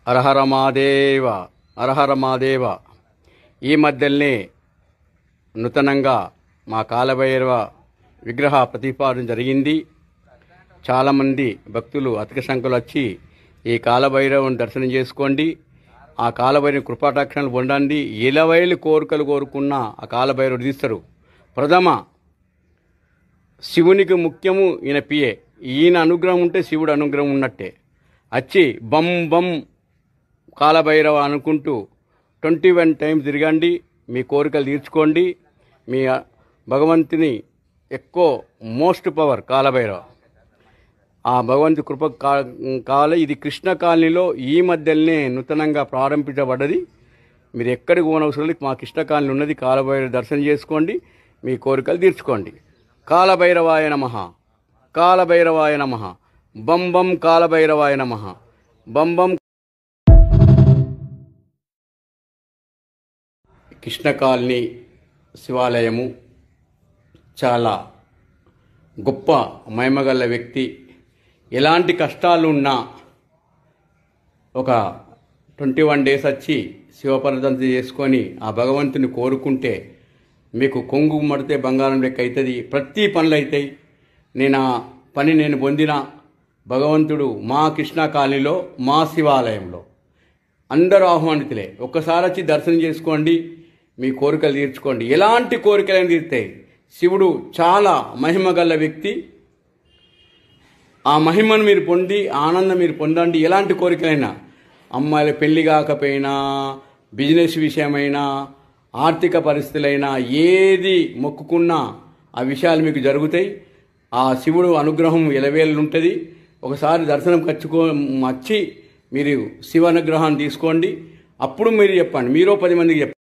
హరహర మహాదేవ హరహర మహాదేవ. ఈ మధ్యనే నూతనంగా మా కాలభైరవ విగ్రహ ప్రతిపాదన జరిగింది. చాలామంది భక్తులు అధిక సంఖ్యలో వచ్చి ఈ కాలభైరవుని దర్శనం చేసుకోండి. ఆ కాలభైరవ కృపాటాక్షణలు పొందండి. 20 కోరికలు కోరుకున్న ఆ కాలభైరవుడు తీస్తారు. ప్రథమ శివునికి ముఖ్యము ఈయన పియే. ఈయన అనుగ్రహం ఉంటే శివుడు అనుగ్రహం ఉన్నట్టే. వచ్చి బం బం కాలభైరవ అనుకుంటూ 21 టైమ్స్ తిరగండి. మీ కోరికలు తీర్చుకోండి. మీ భగవంతుని ఎక్కువ మోస్ట్ పవర్ కాలభైరవ. ఆ భగవంతు కృప కావాలి. ఇది కృష్ణ కాలనీలో ఈ మధ్యనే నూతనంగా ప్రారంభించబడ్డది. మీరు ఎక్కడికి పోనవసరం లేదు. మా కృష్ణ కాలనీ ఉన్నది. కాలభైరవ దర్శనం చేసుకోండి. మీ కోరికలు తీర్చుకోండి. కాలభైరవాయ నమః. కాలభైరవాయ నమః. బం బం కాలభైరవాయ నమః. బం బం. కృష్ణ కాలనీ శివాలయము చాలా గొప్ప మహిమగల వ్యక్తి. ఎలాంటి కష్టాలున్నా ఒక 21 డేస్ వచ్చి శివపరదంత చేసుకొని ఆ భగవంతుని కోరుకుంటే మీకు కొంగు మడితే బంగారం లెక్క అవుతుంది. ప్రతి పనులు అవుతాయి. నేను ఆ పని పొందిన భగవంతుడు మా కృష్ణ కాలనీలో మా శివాలయంలో అందరూ ఆహ్వానితులే. ఒక్కసారి వచ్చి దర్శనం చేసుకోండి. మీ కోరికలు తీర్చుకోండి. ఎలాంటి కోరికలైనా తీరుతాయి. శివుడు చాలా మహిమగల వ్యక్తి. ఆ మహిమను మీరు పొంది ఆనందం మీరు పొందండి. ఎలాంటి కోరికలైనా, అమ్మాయిల పెళ్లి కాకపోయినా, బిజినెస్ విషయమైనా, ఆర్థిక పరిస్థితులైనా, ఏది మొక్కుకున్నా ఆ విషయాలు మీకు జరుగుతాయి. ఆ శివుడు అనుగ్రహం ఎలవేలు ఉంటుంది. ఒకసారి దర్శనం వచ్చి మీరు శివ అనుగ్రహాన్ని తీసుకోండి. అప్పుడు మీరు చెప్పండి. మీరు 10 మందికి చెప్పండి.